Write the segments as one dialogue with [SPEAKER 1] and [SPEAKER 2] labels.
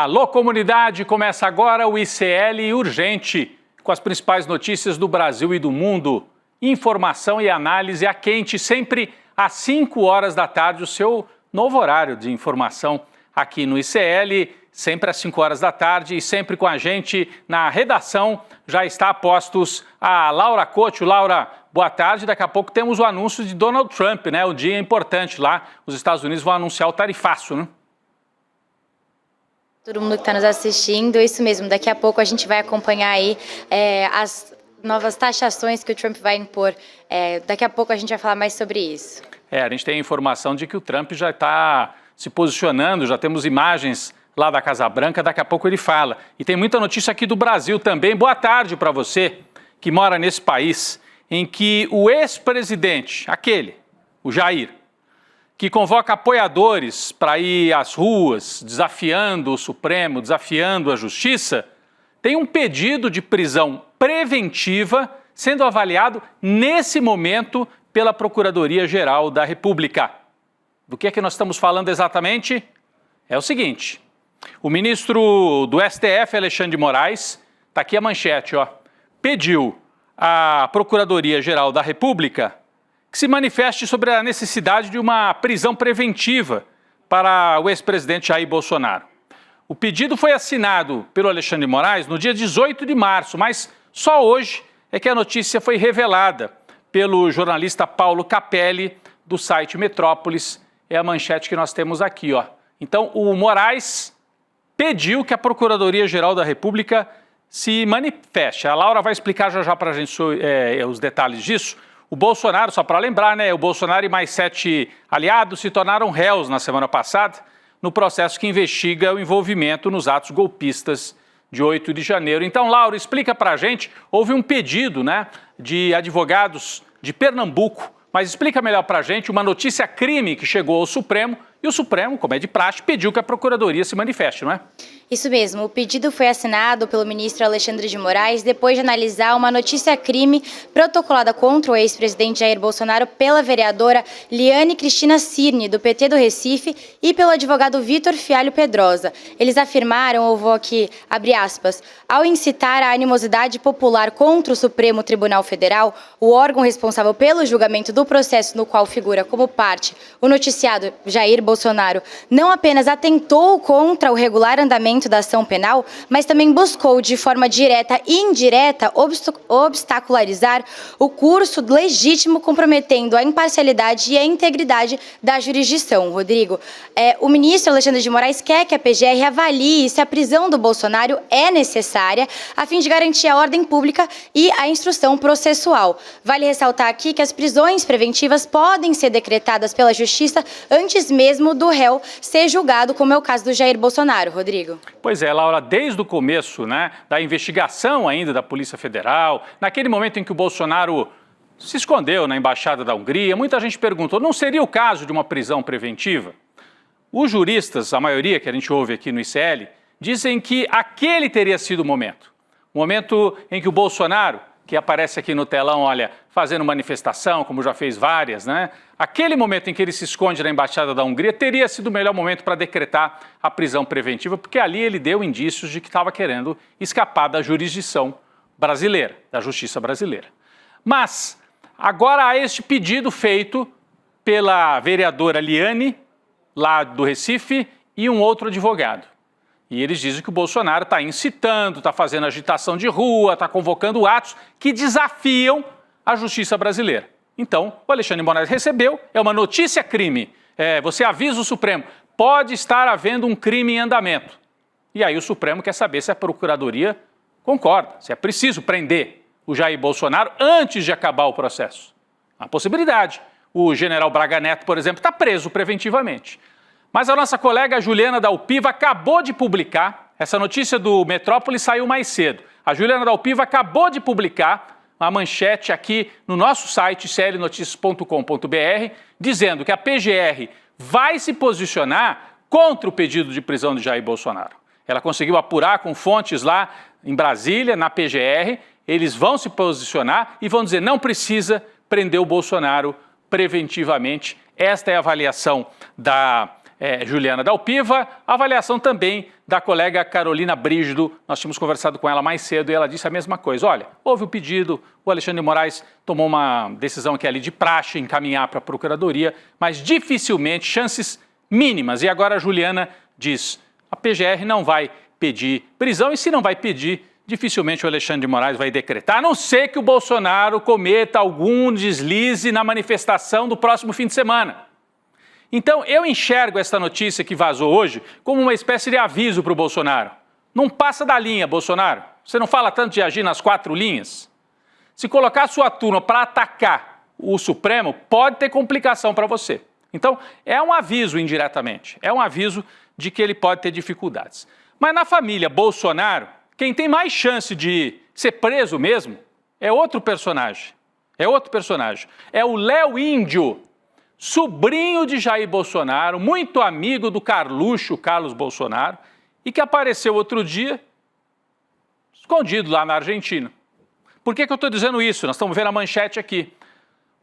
[SPEAKER 1] Alô, comunidade! Começa agora o ICL Urgente, com as principais notícias do Brasil e do mundo. Informação e análise a quente, sempre às 5 horas da tarde, o seu novo horário de informação aqui no ICL, sempre às 5 horas da tarde e sempre com a gente na redação. Já está a postos a Laura Couto. Laura, boa tarde. Daqui a pouco temos o anúncio de Donald Trump, né? O dia importante lá, os Estados Unidos vão anunciar o tarifaço, né?
[SPEAKER 2] Todo mundo que está nos assistindo, isso mesmo, daqui a pouco a gente vai acompanhar aí as novas taxações que o Trump vai impor. Daqui a pouco a gente vai falar mais sobre isso.
[SPEAKER 1] A gente tem a informação de que o Trump já está se posicionando, já temos imagens lá da Casa Branca, daqui a pouco ele fala. E tem muita notícia aqui do Brasil também. Boa tarde para você que mora nesse país em que o ex-presidente, o Jair, que convoca apoiadores para ir às ruas, desafiando o Supremo, desafiando a Justiça, tem um pedido de prisão preventiva sendo avaliado nesse momento pela Procuradoria-Geral da República. Do que nós estamos falando exatamente? É o seguinte, o ministro do STF, Alexandre de Moraes, está aqui a manchete, pediu à Procuradoria-Geral da República que se manifeste sobre a necessidade de uma prisão preventiva para o ex-presidente Jair Bolsonaro. O pedido foi assinado pelo Alexandre de Moraes no dia 18 de março, mas só hoje é que a notícia foi revelada pelo jornalista Paulo Capelli, do site Metrópolis. É a manchete que nós temos aqui, Então, o Moraes pediu que a Procuradoria-Geral da República se manifeste. A Laura vai explicar já para a gente os detalhes disso. O Bolsonaro, só para lembrar, o Bolsonaro e mais 7 aliados se tornaram réus na semana passada no processo que investiga o envolvimento nos atos golpistas de 8 de janeiro. Então, Laura, explica para a gente, houve um pedido de advogados de Pernambuco, mas explica melhor para a gente uma notícia crime que chegou ao Supremo e o Supremo, como é de praxe, pediu que a Procuradoria se manifeste, não é?
[SPEAKER 2] Isso mesmo, o pedido foi assinado pelo ministro Alexandre de Moraes depois de analisar uma notícia-crime protocolada contra o ex-presidente Jair Bolsonaro pela vereadora Liane Cristina Cirne, do PT do Recife, e pelo advogado Vitor Fialho Pedrosa. Eles afirmaram, eu vou aqui, abre aspas, ao incitar a animosidade popular contra o Supremo Tribunal Federal, o órgão responsável pelo julgamento do processo no qual figura como parte o noticiado Jair Bolsonaro não apenas atentou contra o regular andamento da ação penal, mas também buscou de forma direta e indireta obstacularizar o curso legítimo, comprometendo a imparcialidade e a integridade da jurisdição. Rodrigo, o ministro Alexandre de Moraes quer que a PGR avalie se a prisão do Bolsonaro é necessária a fim de garantir a ordem pública e a instrução processual. Vale ressaltar aqui que as prisões preventivas podem ser decretadas pela Justiça antes mesmo do réu ser julgado, como é o caso do Jair Bolsonaro. Rodrigo.
[SPEAKER 1] Pois é, Laura, desde o começo da investigação ainda da Polícia Federal, naquele momento em que o Bolsonaro se escondeu na Embaixada da Hungria, muita gente perguntou, não seria o caso de uma prisão preventiva? Os juristas, a maioria que a gente ouve aqui no ICL, dizem que aquele teria sido o momento em que o Bolsonaro, que aparece aqui no telão, olha, fazendo manifestação, como já fez várias, aquele momento em que ele se esconde na Embaixada da Hungria teria sido o melhor momento para decretar a prisão preventiva, porque ali ele deu indícios de que estava querendo escapar da jurisdição brasileira, da justiça brasileira. Mas agora há este pedido feito pela vereadora Liane, lá do Recife, e um outro advogado. E eles dizem que o Bolsonaro está incitando, está fazendo agitação de rua, está convocando atos que desafiam a justiça brasileira. Então, o Alexandre de Moraes recebeu, é uma notícia-crime. Você avisa o Supremo, pode estar havendo um crime em andamento. E aí o Supremo quer saber se a Procuradoria concorda, se é preciso prender o Jair Bolsonaro antes de acabar o processo. Uma possibilidade. O general Braga Neto, por exemplo, está preso preventivamente. Mas a nossa colega Juliana Dalpiva acabou de publicar, essa notícia do Metrópolis saiu mais cedo. A Juliana Dalpiva acabou de publicar uma manchete aqui no nosso site, clnoticias.com.br, dizendo que a PGR vai se posicionar contra o pedido de prisão de Jair Bolsonaro. Ela conseguiu apurar com fontes lá em Brasília, na PGR, eles vão se posicionar e vão dizer não precisa prender o Bolsonaro preventivamente. Esta é a avaliação da Juliana Dalpiva, avaliação também da colega Carolina Brígido. Nós tínhamos conversado com ela mais cedo e ela disse a mesma coisa. Olha, houve o pedido, o Alexandre de Moraes tomou uma decisão que é ali de praxe, encaminhar para a Procuradoria, mas dificilmente, chances mínimas. E agora a Juliana diz, a PGR não vai pedir prisão e se não vai pedir, dificilmente o Alexandre de Moraes vai decretar, a não ser que o Bolsonaro cometa algum deslize na manifestação do próximo fim de semana. Então, eu enxergo essa notícia que vazou hoje como uma espécie de aviso para o Bolsonaro. Não passa da linha, Bolsonaro. Você não fala tanto de agir nas 4 linhas? Se colocar a sua turma para atacar o Supremo, pode ter complicação para você. Então, é um aviso indiretamente. É um aviso de que ele pode ter dificuldades. Mas na família Bolsonaro, quem tem mais chance de ser preso mesmo é outro personagem. É o Léo Índio, sobrinho de Jair Bolsonaro, muito amigo do Carluxo Carlos Bolsonaro, e que apareceu outro dia escondido lá na Argentina. Por que eu estou dizendo isso? Nós estamos vendo a manchete aqui.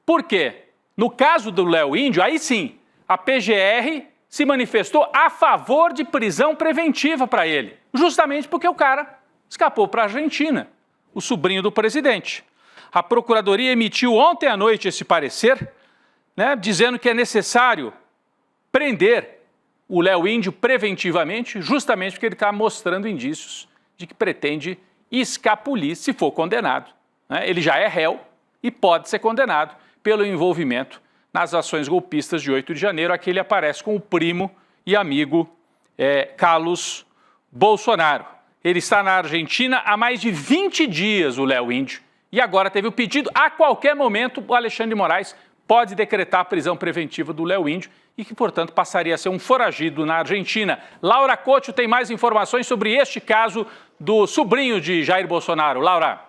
[SPEAKER 1] Por quê? No caso do Léo Índio, aí sim, a PGR se manifestou a favor de prisão preventiva para ele, justamente porque o cara escapou para a Argentina, o sobrinho do presidente. A Procuradoria emitiu ontem à noite esse parecer, dizendo que é necessário prender o Léo Índio preventivamente, justamente porque ele está mostrando indícios de que pretende escapulir se for condenado. Ele já é réu e pode ser condenado pelo envolvimento nas ações golpistas de 8 de janeiro. Aqui ele aparece com o primo e amigo Carlos Bolsonaro. Ele está na Argentina há mais de 20 dias, o Léo Índio, e agora teve o pedido, a qualquer momento, o Alexandre de Moraes pode decretar a prisão preventiva do Léo Índio e que, portanto, passaria a ser um foragido na Argentina. Laura Couto tem mais informações sobre este caso do sobrinho de Jair Bolsonaro. Laura.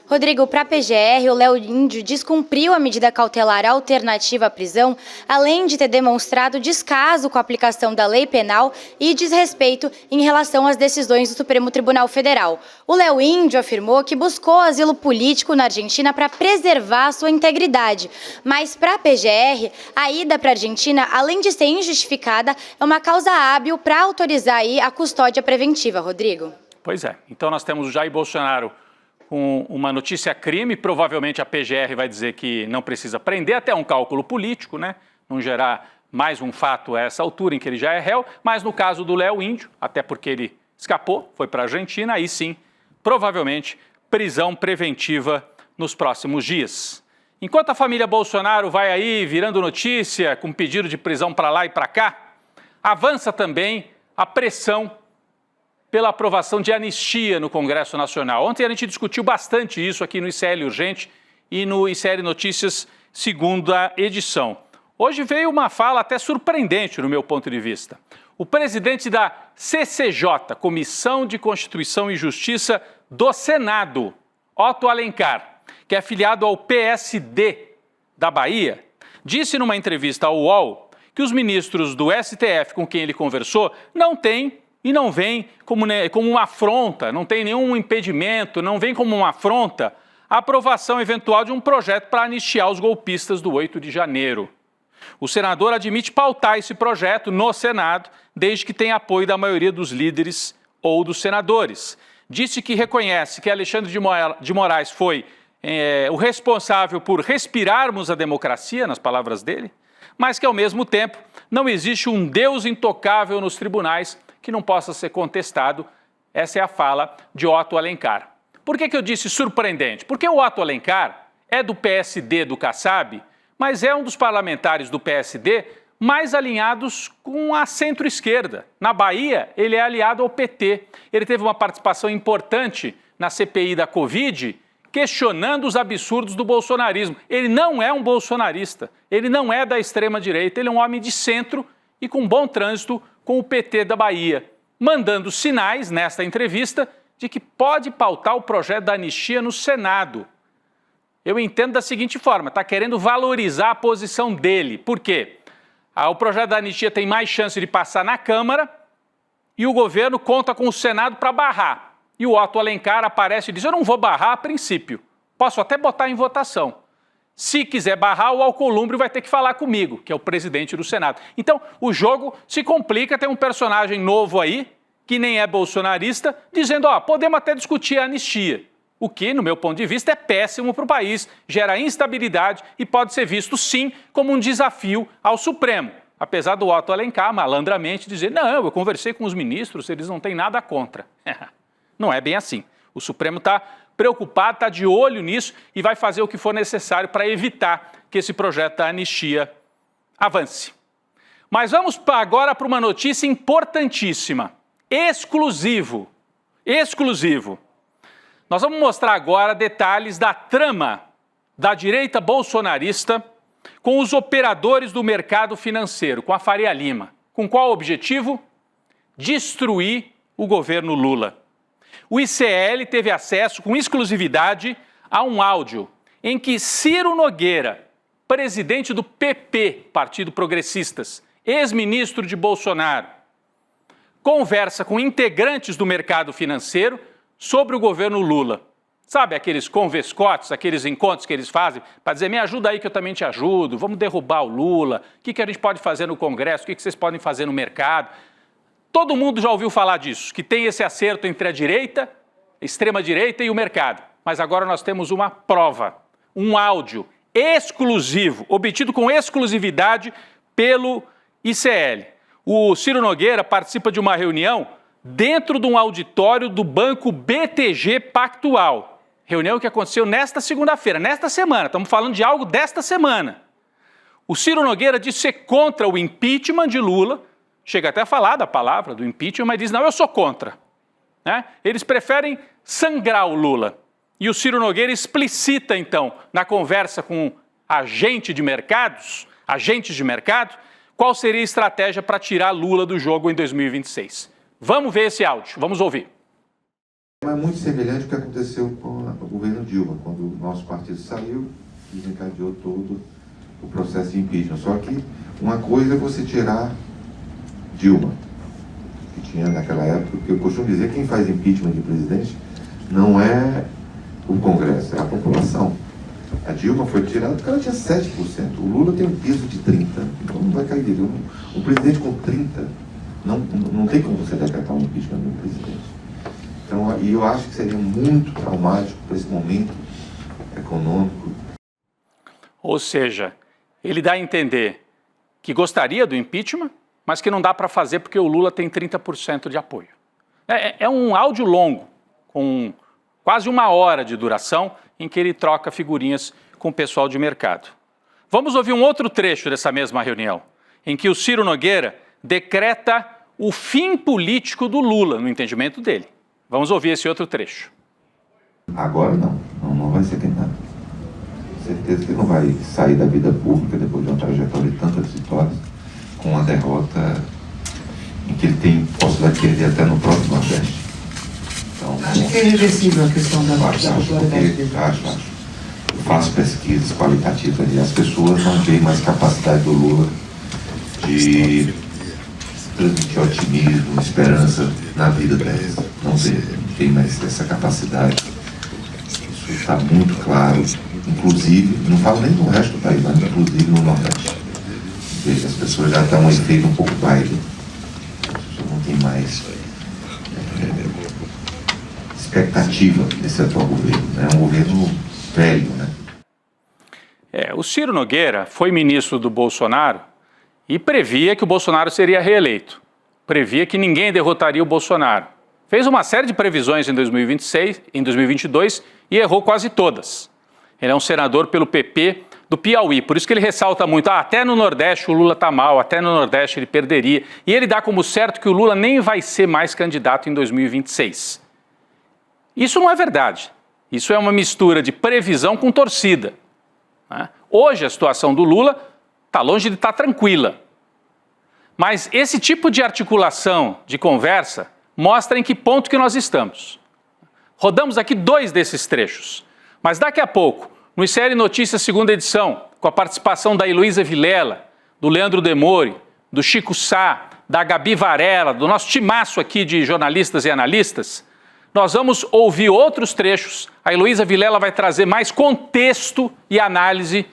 [SPEAKER 2] Rodrigo, para a PGR, o Léo Índio descumpriu a medida cautelar alternativa à prisão, além de ter demonstrado descaso com a aplicação da lei penal e desrespeito em relação às decisões do Supremo Tribunal Federal. O Léo Índio afirmou que buscou asilo político na Argentina para preservar sua integridade. Mas para a PGR, a ida para a Argentina, além de ser injustificada, é uma causa hábil para autorizar aí a custódia preventiva, Rodrigo.
[SPEAKER 1] Pois é, então nós temos o Jair Bolsonaro com uma notícia crime, provavelmente a PGR vai dizer que não precisa prender, até um cálculo político, não gerar mais um fato a essa altura em que ele já é réu, mas no caso do Léo Índio, até porque ele escapou, foi para a Argentina, aí sim, provavelmente prisão preventiva nos próximos dias. Enquanto a família Bolsonaro vai aí virando notícia, com pedido de prisão para lá e para cá, avança também a pressão pela aprovação de anistia no Congresso Nacional. Ontem a gente discutiu bastante isso aqui no ICL Urgente e no ICL Notícias, segunda edição. Hoje veio uma fala até surpreendente no meu ponto de vista. O presidente da CCJ, Comissão de Constituição e Justiça do Senado, Otto Alencar, que é afiliado ao PSD da Bahia, disse numa entrevista ao UOL que os ministros do STF com quem ele conversou não têm e não vem como uma afronta, não tem nenhum impedimento, não vem como uma afronta a aprovação eventual de um projeto para anistiar os golpistas do 8 de janeiro. O senador admite pautar esse projeto no Senado, desde que tenha apoio da maioria dos líderes ou dos senadores. Disse que reconhece que Alexandre de Moraes foi o responsável por respirarmos a democracia, nas palavras dele, mas que, ao mesmo tempo, não existe um Deus intocável nos tribunais que não possa ser contestado. Essa é a fala de Otto Alencar. Por que eu disse surpreendente? Porque o Otto Alencar é do PSD do Kassab, mas é um dos parlamentares do PSD mais alinhados com a centro-esquerda. Na Bahia, ele é aliado ao PT. Ele teve uma participação importante na CPI da Covid, questionando os absurdos do bolsonarismo. Ele não é um bolsonarista, ele não é da extrema-direita, ele é um homem de centro e com bom trânsito com o PT da Bahia, mandando sinais nesta entrevista de que pode pautar o projeto da anistia no Senado. Eu entendo da seguinte forma, está querendo valorizar a posição dele. Por quê? O projeto da anistia tem mais chance de passar na Câmara e o governo conta com o Senado para barrar. E o Otto Alencar aparece e diz, eu não vou barrar a princípio, posso até botar em votação. Se quiser barrar, o Alcolumbre vai ter que falar comigo, que é o presidente do Senado. Então, o jogo se complica, tem um personagem novo aí, que nem é bolsonarista, dizendo, podemos até discutir a anistia. O que, no meu ponto de vista, é péssimo para o país, gera instabilidade e pode ser visto, sim, como um desafio ao Supremo. Apesar do Otto Alencar, malandramente, dizer, não, eu conversei com os ministros, eles não têm nada contra. Não é bem assim. O Supremo está preocupado, está de olho nisso e vai fazer o que for necessário para evitar que esse projeto da anistia avance. Mas vamos agora para uma notícia importantíssima. Exclusivo. Nós vamos mostrar agora detalhes da trama da direita bolsonarista com os operadores do mercado financeiro, com a Faria Lima. Com qual objetivo? Destruir o governo Lula. O ICL teve acesso com exclusividade a um áudio em que Ciro Nogueira, presidente do PP, Partido Progressistas, ex-ministro de Bolsonaro, conversa com integrantes do mercado financeiro sobre o governo Lula. Sabe aqueles convescotes, aqueles encontros que eles fazem para dizer, me ajuda aí que eu também te ajudo, vamos derrubar o Lula, o que a gente pode fazer no Congresso, o que vocês podem fazer no mercado. Todo mundo já ouviu falar disso, que tem esse acerto entre a direita, a extrema-direita e o mercado. Mas agora nós temos uma prova, um áudio exclusivo, obtido com exclusividade pelo ICL. O Ciro Nogueira participa de uma reunião dentro de um auditório do Banco BTG Pactual. Reunião que aconteceu nesta segunda-feira, nesta semana, estamos falando de algo desta semana. O Ciro Nogueira disse ser contra o impeachment de Lula, chega até a falar da palavra do impeachment, mas diz, não, eu sou contra. Eles preferem sangrar o Lula. E o Ciro Nogueira explicita, então, na conversa com agentes de mercado, qual seria a estratégia para tirar Lula do jogo em 2026. Vamos ver esse áudio, vamos ouvir.
[SPEAKER 3] É muito semelhante ao que aconteceu com o governo Dilma, quando o nosso partido saiu e desencadeou todo o processo de impeachment. Só que uma coisa é você tirar Dilma, que tinha naquela época, porque eu costumo dizer que quem faz impeachment de presidente não é o Congresso, é a população. A Dilma foi tirada porque ela tinha 7%. O Lula tem um peso de 30%. Então não vai cair dele. Um presidente com 30%, não tem como você decretar um impeachment do presidente. Então, e eu acho que seria muito traumático para esse momento econômico.
[SPEAKER 1] Ou seja, ele dá a entender que gostaria do impeachment, mas que não dá para fazer porque o Lula tem 30% de apoio. É um áudio longo, com quase 1 hora de duração, em que ele troca figurinhas com o pessoal de mercado. Vamos ouvir um outro trecho dessa mesma reunião, em que o Ciro Nogueira decreta o fim político do Lula, no entendimento dele. Vamos ouvir esse outro trecho.
[SPEAKER 3] Agora não vai ser tentado. Certeza que não vai sair da vida pública depois de uma trajetória de tantas vitórias, com uma derrota em que ele tem possibilidade de perder até no próprio Nordeste. Então,
[SPEAKER 4] acho que é irreversível a questão da popularidade dele.
[SPEAKER 3] Acho. Eu faço pesquisas qualitativas e as pessoas não veem mais capacidade do Lula de transmitir otimismo, esperança na vida delas. Não tem mais essa capacidade. Isso está muito claro. Inclusive, não falo nem no resto do país, mas inclusive no Nordeste. Veja, as pessoas já estão um efeito um pouco baile. Não tem mais expectativa desse atual governo. É um governo velho, né?
[SPEAKER 1] O Ciro Nogueira foi ministro do Bolsonaro e previa que o Bolsonaro seria reeleito. Previa que ninguém derrotaria o Bolsonaro. Fez uma série de previsões em 2026, em 2022 e errou quase todas. Ele é um senador pelo PP do Piauí, por isso que ele ressalta muito, até no Nordeste o Lula está mal, até no Nordeste ele perderia. E ele dá como certo que o Lula nem vai ser mais candidato em 2026. Isso não é verdade. Isso é uma mistura de previsão com torcida. Hoje a situação do Lula está longe de estar tranquila. Mas esse tipo de articulação, de conversa, mostra em que ponto que nós estamos. Rodamos aqui 2 desses trechos. Mas daqui a pouco, no ICL Notícias, segunda edição, com a participação da Heloísa Vilela, do Leandro Demore, do Chico Sá, da Gabi Varela, do nosso timaço aqui de jornalistas e analistas, Nós vamos ouvir outros trechos. A Heloísa Vilela vai trazer mais contexto e análise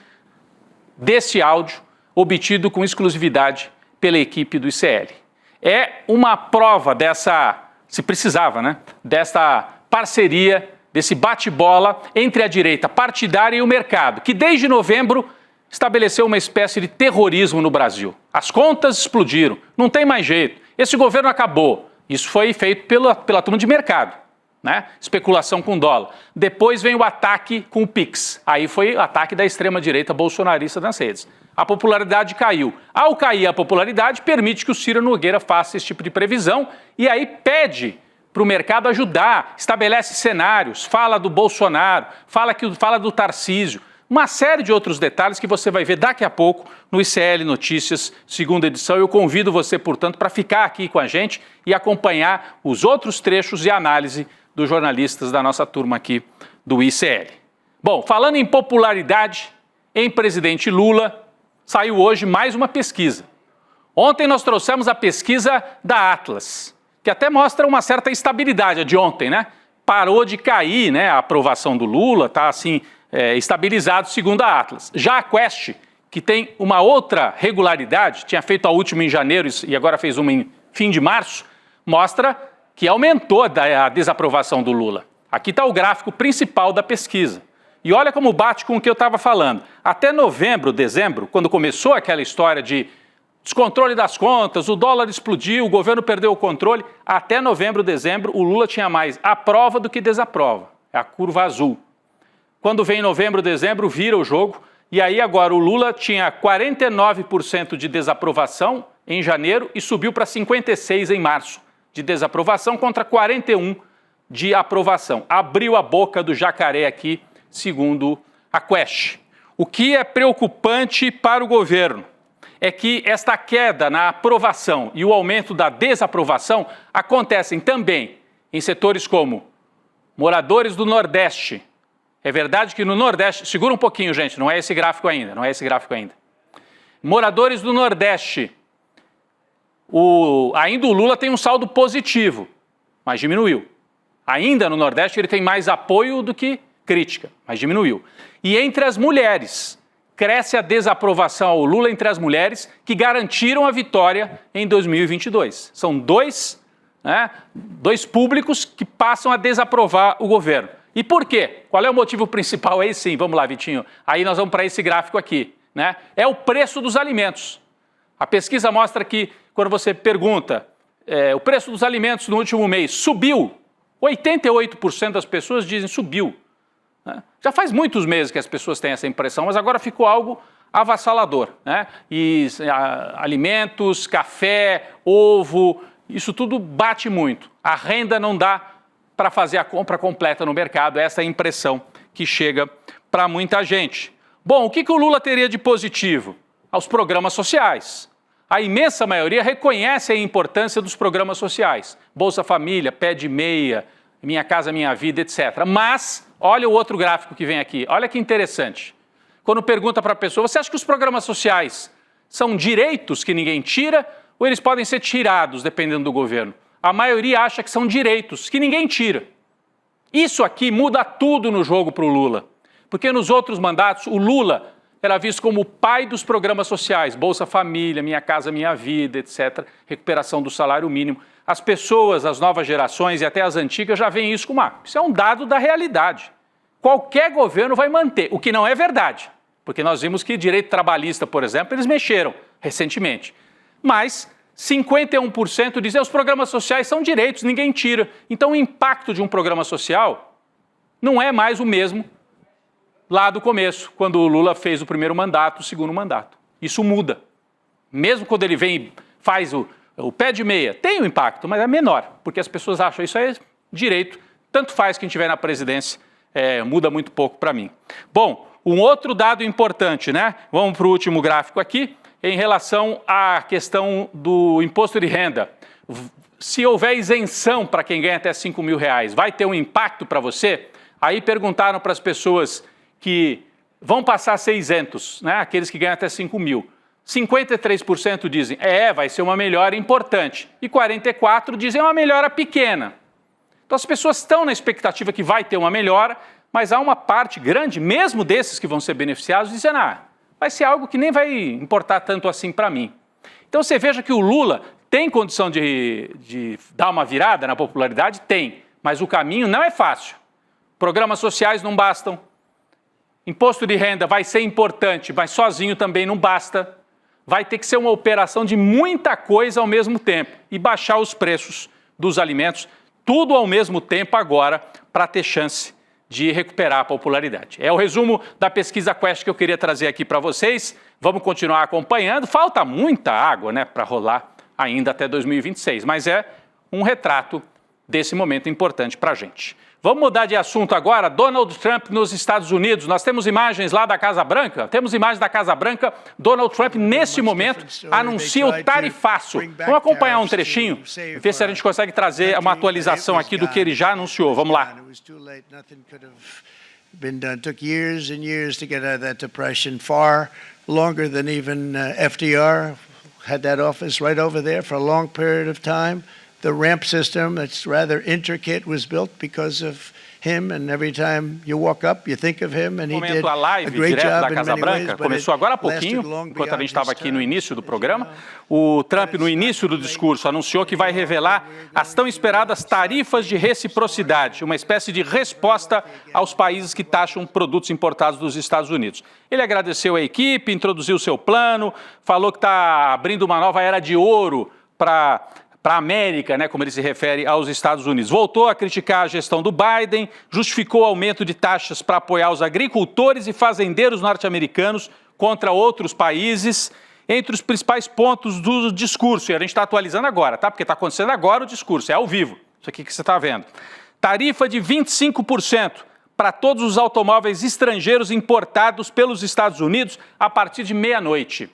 [SPEAKER 1] desse áudio obtido com exclusividade pela equipe do ICL. É uma prova dessa, se precisava, né, dessa parceria, desse bate-bola entre a direita partidária e o mercado, que desde novembro estabeleceu uma espécie de terrorismo no Brasil. As contas explodiram, não tem mais jeito, esse governo acabou. Isso foi feito pela turma de mercado, né? Especulação com dólar. Depois vem o ataque com o Pix, aí foi o ataque da extrema-direita bolsonarista nas redes. A popularidade caiu. Ao cair a popularidade, permite que o Ciro Nogueira faça esse tipo de previsão e aí pede para o mercado ajudar, estabelece cenários, fala do Bolsonaro, fala do Tarcísio, uma série de outros detalhes que você vai ver daqui a pouco no ICL Notícias, segunda edição. Eu convido você, portanto, para ficar aqui com a gente e acompanhar os outros trechos e análise dos jornalistas da nossa turma aqui do ICL. Bom, falando em popularidade, em presidente Lula, saiu hoje mais uma pesquisa. Ontem nós trouxemos a pesquisa da Atlas, que até mostra uma certa estabilidade, a de ontem, né? Parou de cair, né, a aprovação do Lula, está assim, estabilizado segundo a Atlas. Já a Quest, que tem uma outra regularidade, tinha feito a última em janeiro e agora fez uma em fim de março, mostra que aumentou a desaprovação do Lula. Aqui está o gráfico principal da pesquisa. E olha como bate com o que eu estava falando. Até novembro, dezembro, quando começou aquela história de descontrole das contas, o dólar explodiu, o governo perdeu o controle, até novembro, dezembro, o Lula tinha mais aprova do que desaprova. É a curva azul. Quando vem novembro, dezembro, vira o jogo. E aí agora o Lula tinha 49% de desaprovação em janeiro e subiu para 56% em março de desaprovação contra 41% de aprovação. Abriu a boca do jacaré aqui, segundo a Quest. O que é preocupante para o governo é que esta queda na aprovação e o aumento da desaprovação acontecem também em setores como moradores do Nordeste. É verdade que no Nordeste, segura um pouquinho, gente, não é esse gráfico ainda, Moradores do Nordeste, ainda o Lula tem um saldo positivo, mas diminuiu. Ainda no Nordeste ele tem mais apoio do que crítica, mas diminuiu. E entre as mulheres, cresce a desaprovação ao Lula entre as mulheres que garantiram a vitória em 2022. São dois públicos que passam a desaprovar o governo. E por quê? Qual é o motivo principal? Aí sim, vamos lá, Vitinho. Aí nós vamos para esse gráfico aqui, né? É o preço dos alimentos. A pesquisa mostra que, quando você pergunta, o preço dos alimentos no último mês subiu, 88% das pessoas dizem subiu. Né? Já faz muitos meses que as pessoas têm essa impressão, mas agora ficou algo avassalador, né? E alimentos, café, ovo, isso tudo bate muito. A renda não dá para fazer a compra completa no mercado, essa é a impressão que chega para muita gente. Bom, o que o Lula teria de positivo? Aos programas sociais. A imensa maioria reconhece a importância dos programas sociais. Bolsa Família, Pé de Meia, Minha Casa Minha Vida, etc. Mas, olha o outro gráfico que vem aqui, olha que interessante. Quando pergunta para a pessoa, você acha que os programas sociais são direitos que ninguém tira ou eles podem ser tirados dependendo do governo? A maioria acha que são direitos que ninguém tira. Isso aqui muda tudo no jogo para o Lula. Porque nos outros mandatos, o Lula era visto como o pai dos programas sociais, Bolsa Família, Minha Casa Minha Vida, etc., recuperação do salário mínimo. As pessoas, as novas gerações e até as antigas já veem isso como isso é um dado da realidade. Qualquer governo vai manter, o que não é verdade. Porque nós vimos que direito trabalhista, por exemplo, eles mexeram recentemente. Mas 51% dizem que os programas sociais são direitos, ninguém tira. Então o impacto de um programa social não é mais o mesmo lá do começo, quando o Lula fez o primeiro mandato, o segundo mandato. Isso muda. Mesmo quando ele vem e faz o pé de meia, tem um impacto, mas é menor, porque as pessoas acham isso é direito, tanto faz quem estiver na presidência, muda muito pouco para mim. Bom, um outro dado importante, né? Vamos para o último gráfico aqui, em relação à questão do imposto de renda. Se houver isenção para quem ganha até R$5.000, vai ter um impacto para você? Aí perguntaram para as pessoas que vão passar a ser isentos, né? Aqueles que ganham até 5 mil. 53% dizem, vai ser uma melhora importante. E 44% dizem uma melhora pequena. Então as pessoas estão na expectativa que vai ter uma melhora, mas há uma parte grande, mesmo desses que vão ser beneficiados, dizendo, vai ser algo que nem vai importar tanto assim para mim. Então você veja que o Lula tem condição de dar uma virada na popularidade? Tem, mas o caminho não é fácil. Programas sociais não bastam, imposto de renda vai ser importante, mas sozinho também não basta. Vai ter que ser uma operação de muita coisa ao mesmo tempo e baixar os preços dos alimentos, tudo ao mesmo tempo agora, para ter chance de recuperar a popularidade. É o resumo da pesquisa Quest que eu queria trazer aqui para vocês. Vamos continuar acompanhando. Falta muita água, né, para rolar ainda até 2026, mas é um retrato desse momento importante para a gente. Vamos mudar de assunto agora. Donald Trump nos Estados Unidos. Nós temos imagens lá da Casa Branca. Temos imagens da Casa Branca. Donald Trump, nesse momento, anuncia o tarifaço. Vamos acompanhar um trechinho e ver se a gente consegue trazer uma atualização aqui do que ele já anunciou. Vamos lá.
[SPEAKER 5] Took years and years to get out of that depression, far longer than even FDR had that office right over there for a long period of time. The ramp system, that's rather intricate, was built because of him, and every time you walk up, you think of him, and he did a great job in many ways.
[SPEAKER 1] Começou agora há pouquinho, enquanto a gente estava aqui no início do programa. O Trump, no início do discurso, anunciou que vai revelar as tão esperadas tarifas de reciprocidade, uma espécie de resposta aos países que taxam produtos importados dos Estados Unidos. Ele agradeceu a equipe, introduziu o seu plano, falou que está abrindo uma nova era de ouro para a América, né, como ele se refere aos Estados Unidos. Voltou a criticar a gestão do Biden, justificou o aumento de taxas para apoiar os agricultores e fazendeiros norte-americanos contra outros países, entre os principais pontos do discurso. E a gente está atualizando agora, tá? Porque está acontecendo agora o discurso, é ao vivo, isso aqui que você está vendo. Tarifa de 25% para todos os automóveis estrangeiros importados pelos Estados Unidos a partir de meia-noite.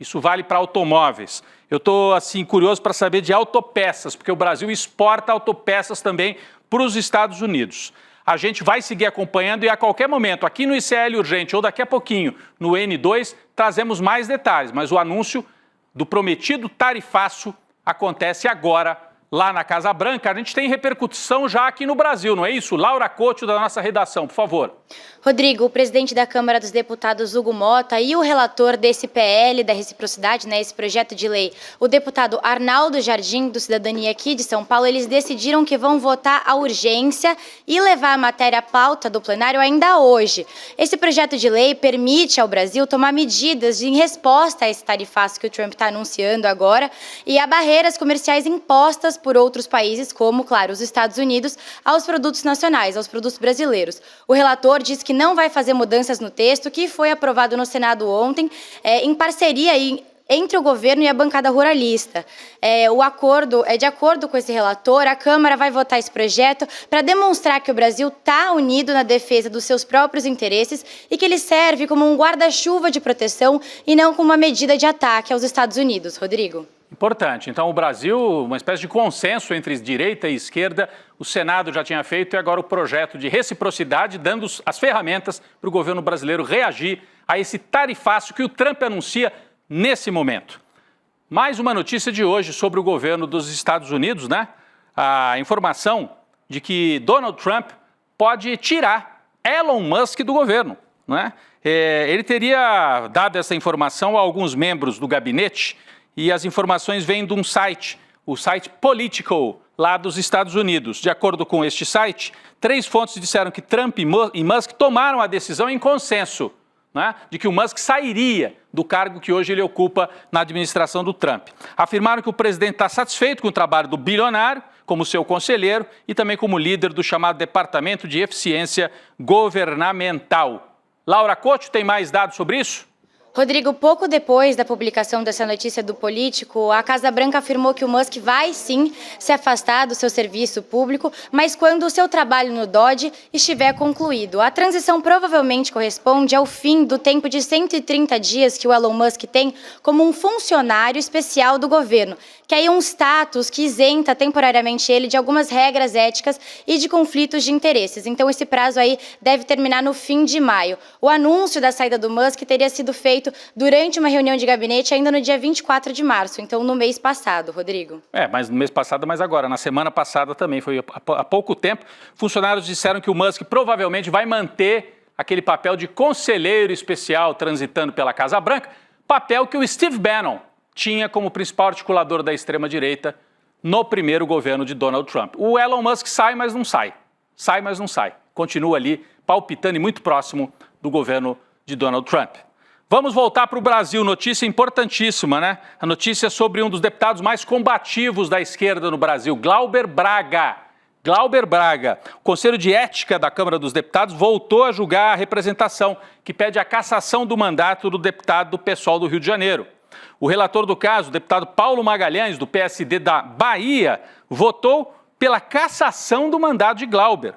[SPEAKER 1] Isso vale para automóveis. Eu estou, assim, curioso para saber de autopeças, porque o Brasil exporta autopeças também para os Estados Unidos. A gente vai seguir acompanhando e a qualquer momento, aqui no ICL Urgente ou daqui a pouquinho no N2, trazemos mais detalhes. Mas o anúncio do prometido tarifaço acontece agora lá na Casa Branca. A gente tem repercussão já aqui no Brasil, não é isso? Laura Couto, da nossa redação, por favor.
[SPEAKER 2] Rodrigo, o presidente da Câmara dos Deputados, Hugo Mota, e o relator desse PL da reciprocidade, né, esse projeto de lei, o deputado Arnaldo Jardim, do Cidadania aqui de São Paulo, eles decidiram que vão votar a urgência e levar a matéria à pauta do plenário ainda hoje. Esse projeto de lei permite ao Brasil tomar medidas em resposta a esse tarifaço que o Trump está anunciando agora e a barreiras comerciais impostas por outros países, como, claro, os Estados Unidos, aos produtos nacionais, aos produtos brasileiros. O relator diz que não vai fazer mudanças no texto, que foi aprovado no Senado ontem, em parceria entre o governo e a bancada ruralista. De acordo com esse relator, a Câmara vai votar esse projeto para demonstrar que o Brasil está unido na defesa dos seus próprios interesses e que ele serve como um guarda-chuva de proteção e não como uma medida de ataque aos Estados Unidos. Rodrigo.
[SPEAKER 1] Importante. Então, o Brasil, uma espécie de consenso entre direita e esquerda, o Senado já tinha feito e agora o projeto de reciprocidade, dando as ferramentas para o governo brasileiro reagir a esse tarifaço que o Trump anuncia nesse momento. Mais uma notícia de hoje sobre o governo dos Estados Unidos, né? A informação de que Donald Trump pode tirar Elon Musk do governo, né? Ele teria dado essa informação a alguns membros do gabinete e as informações vêm de um site, o site Politico, lá dos Estados Unidos. De acordo com este site, 3 fontes disseram que Trump e Musk tomaram a decisão em consenso, né, de que o Musk sairia do cargo que hoje ele ocupa na administração do Trump. Afirmaram que o presidente está satisfeito com o trabalho do bilionário, como seu conselheiro e também como líder do chamado Departamento de Eficiência Governamental. Laura Couto, tem mais dados sobre isso?
[SPEAKER 2] Rodrigo, pouco depois da publicação dessa notícia do Político, a Casa Branca afirmou que o Musk vai, sim, se afastar do seu serviço público, mas quando o seu trabalho no Dodge estiver concluído. A transição provavelmente corresponde ao fim do tempo de 130 dias que o Elon Musk tem como um funcionário especial do governo, que é um status que isenta temporariamente ele de algumas regras éticas e de conflitos de interesses. Então, esse prazo aí deve terminar no fim de maio. O anúncio da saída do Musk teria sido feito feito durante uma reunião de gabinete ainda no dia 24 de março, então no mês passado, Rodrigo.
[SPEAKER 1] Mas no mês passado, mas agora, na semana passada também, foi há pouco tempo. Funcionários disseram que o Musk provavelmente vai manter aquele papel de conselheiro especial transitando pela Casa Branca, papel que o Steve Bannon tinha como principal articulador da extrema-direita no primeiro governo de Donald Trump. O Elon Musk sai, mas não sai. Sai, mas não sai. Continua ali palpitando e muito próximo do governo de Donald Trump. Vamos voltar para o Brasil, notícia importantíssima, né? A notícia sobre um dos deputados mais combativos da esquerda no Brasil, Glauber Braga. Glauber Braga. O Conselho de Ética da Câmara dos Deputados voltou a julgar a representação que pede a cassação do mandato do deputado do PSOL do Rio de Janeiro. O relator do caso, o deputado Paulo Magalhães, do PSD da Bahia, votou pela cassação do mandato de Glauber.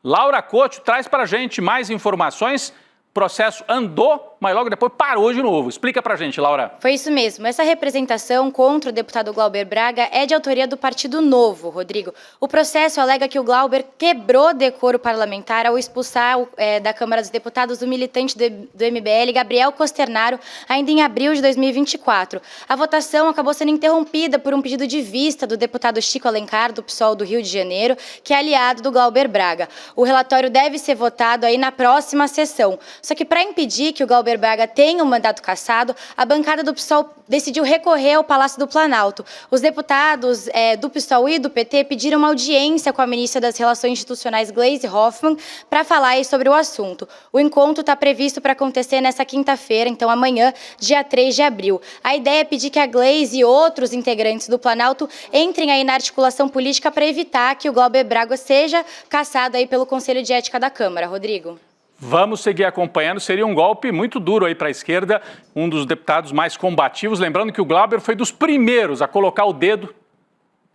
[SPEAKER 1] Laura Couto traz para a gente mais informações. O processo andou, mas logo depois parou de novo. Explica pra gente, Laura.
[SPEAKER 2] Foi isso mesmo. Essa representação contra o deputado Glauber Braga é de autoria do Partido Novo, Rodrigo. O processo alega que o Glauber quebrou decoro parlamentar ao expulsar da Câmara dos Deputados o militante do MBL, Gabriel Costernaro, ainda em abril de 2024. A votação acabou sendo interrompida por um pedido de vista do deputado Chico Alencar, do PSOL do Rio de Janeiro, que é aliado do Glauber Braga. O relatório deve ser votado aí na próxima sessão. Só que para impedir que o Glauber Braga tenha um mandato cassado, a bancada do PSOL decidiu recorrer ao Palácio do Planalto. Os deputados do PSOL e do PT pediram uma audiência com a ministra das Relações Institucionais, Gleisi Hoffmann, para falar aí sobre o assunto. O encontro está previsto para acontecer nessa quinta-feira, então amanhã, dia 3 de abril. A ideia é pedir que a Gleisi e outros integrantes do Planalto entrem aí na articulação política para evitar que o Glauber Braga seja cassado aí pelo Conselho de Ética da Câmara. Rodrigo.
[SPEAKER 1] Vamos seguir acompanhando, seria um golpe muito duro aí para a esquerda, um dos deputados mais combativos, lembrando que o Glauber foi dos primeiros a colocar o dedo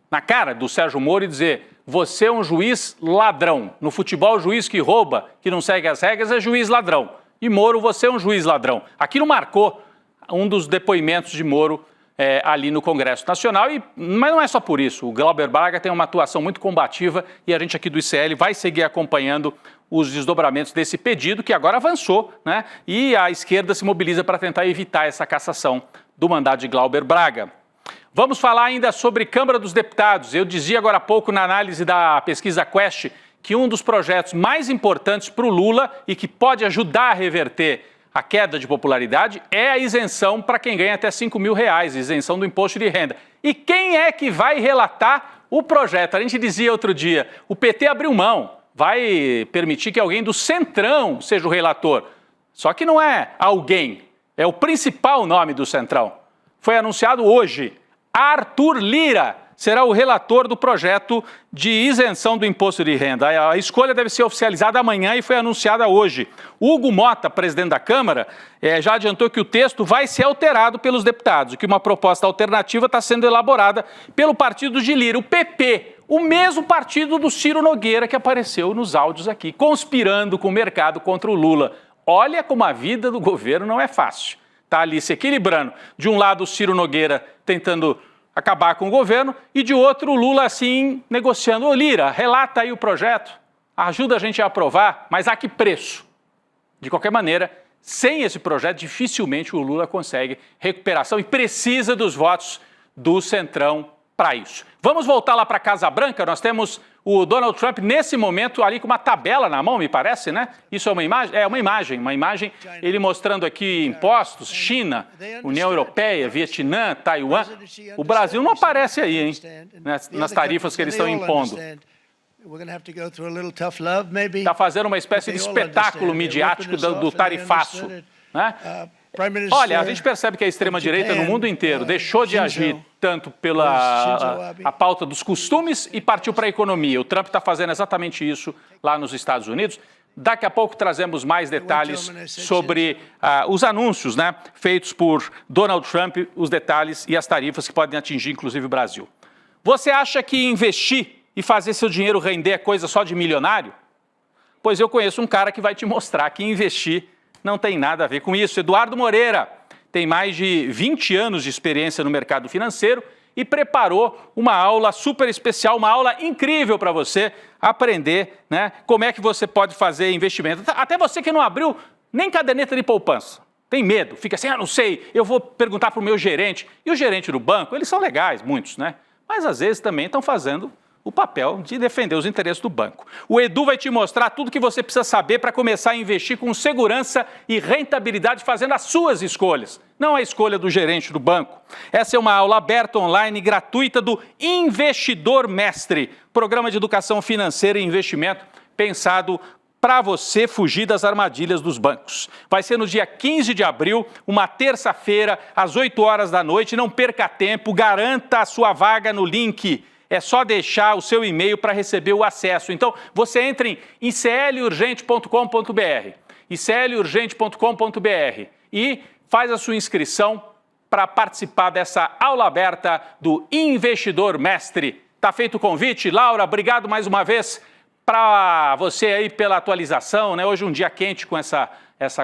[SPEAKER 1] na cara do Sérgio Moro e dizer: você é um juiz ladrão. No futebol, o juiz que rouba, que não segue as regras, é juiz ladrão. E Moro, você é um juiz ladrão. Aquilo marcou um dos depoimentos de Moro ali no Congresso Nacional, mas não é só por isso. O Glauber Braga tem uma atuação muito combativa e a gente aqui do ICL vai seguir acompanhando os desdobramentos desse pedido, que agora avançou, né? E a esquerda se mobiliza para tentar evitar essa cassação do mandato de Glauber Braga. Vamos falar ainda sobre Câmara dos Deputados. Eu dizia agora há pouco na análise da pesquisa Quest que um dos projetos mais importantes para o Lula e que pode ajudar a reverter a queda de popularidade é a isenção para quem ganha até R$5 mil, isenção do imposto de renda. E quem é que vai relatar o projeto? A gente dizia outro dia, o PT abriu mão, vai permitir que alguém do Centrão seja o relator. Só que não é alguém, é o principal nome do Centrão. Foi anunciado hoje, Arthur Lira será o relator do projeto de isenção do imposto de renda. A escolha deve ser oficializada amanhã e foi anunciada hoje. Hugo Mota, presidente da Câmara, já adiantou que o texto vai ser alterado pelos deputados, que uma proposta alternativa está sendo elaborada pelo partido de Lira, o PP, o mesmo partido do Ciro Nogueira que apareceu nos áudios aqui, conspirando com o mercado contra o Lula. Olha como a vida do governo não é fácil. Está ali se equilibrando. De um lado, o Ciro Nogueira tentando acabar com o governo, e de outro o Lula assim negociando. Ô Lira, relata aí o projeto, ajuda a gente a aprovar, mas a que preço? De qualquer maneira, sem esse projeto, dificilmente o Lula consegue recuperação e precisa dos votos do Centrão para isso. Vamos voltar lá para a Casa Branca, nós temos o Donald Trump nesse momento ali com uma tabela na mão, me parece, né? Isso é uma imagem? É uma imagem, ele mostrando aqui impostos, China, União Europeia, Vietnã, Taiwan. O Brasil não aparece aí, hein? Nas tarifas que eles estão impondo. Está fazendo uma espécie de espetáculo midiático do tarifaço, né? Olha, a gente percebe que a extrema-direita no mundo inteiro deixou de agir tanto pela a pauta dos costumes e partiu para a economia. O Trump está fazendo exatamente isso lá nos Estados Unidos. Daqui a pouco trazemos mais detalhes sobre os anúncios, né, feitos por Donald Trump, os detalhes e as tarifas que podem atingir, inclusive, o Brasil. Você acha que investir e fazer seu dinheiro render é coisa só de milionário? Pois eu conheço um cara que vai te mostrar que investir não tem nada a ver com isso. Eduardo Moreira tem mais de 20 anos de experiência no mercado financeiro e preparou uma aula super especial, uma aula incrível para você aprender, né, como é que você pode fazer investimento. Até você que não abriu nem caderneta de poupança. tem medo, fica assim, não sei, eu vou perguntar para o meu gerente. E o gerente do banco, eles são legais, muitos, né? Mas às vezes também estão fazendo o papel de defender os interesses do banco. O Edu vai te mostrar tudo o que você precisa saber para começar a investir com segurança e rentabilidade, fazendo as suas escolhas, não a escolha do gerente do banco. Essa é uma aula aberta online gratuita do Investidor Mestre, programa de educação financeira e investimento pensado para você fugir das armadilhas dos bancos. Vai ser no dia 15 de abril, uma terça-feira, às 8 horas da noite. Não perca tempo, garanta a sua vaga no link. É só deixar o seu e-mail para receber o acesso. Então, você entra em iclurgente.com.br, iclurgente.com.br e faz a sua inscrição para participar dessa aula aberta do Investidor Mestre. Tá feito o convite? Laura, obrigado mais uma vez para você aí pela atualização, né? Hoje um dia quente com essa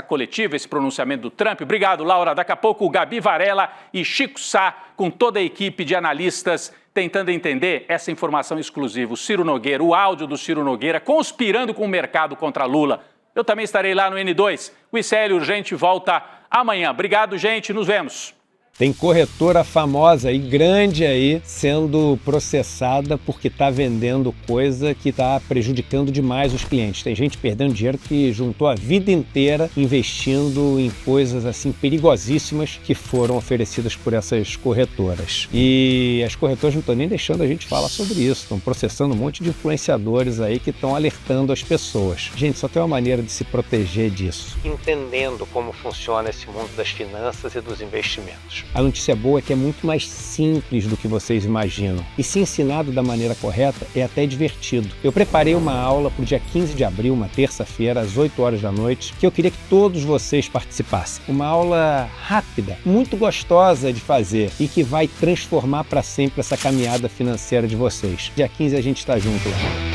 [SPEAKER 1] coletiva, esse pronunciamento do Trump. Obrigado, Laura. Daqui a pouco o Gabi Varela e Chico Sá, com toda a equipe de analistas, tentando entender essa informação exclusiva. O Ciro Nogueira, o áudio do Ciro Nogueira, conspirando com o mercado contra Lula. Eu também estarei lá no N2. O ICL Urgente volta amanhã. Obrigado, gente. Nos vemos.
[SPEAKER 6] Tem corretora famosa e grande aí sendo processada porque está vendendo coisa que está prejudicando demais os clientes. Tem gente perdendo dinheiro que juntou a vida inteira investindo em coisas assim perigosíssimas que foram oferecidas por essas corretoras. E as corretoras não estão nem deixando a gente falar sobre isso. Estão processando um monte de influenciadores aí que estão alertando as pessoas. Gente, só tem uma maneira de se proteger disso: entendendo como funciona esse mundo das finanças e dos investimentos. A notícia boa é que é muito mais simples do que vocês imaginam. E se ensinado da maneira correta, é até divertido. Eu preparei uma aula para o dia 15 de abril, uma terça-feira, às 8 horas da noite, que eu queria que todos vocês participassem. Uma aula rápida, muito gostosa de fazer e que vai transformar para sempre essa caminhada financeira de vocês. Dia 15 a gente está junto lá.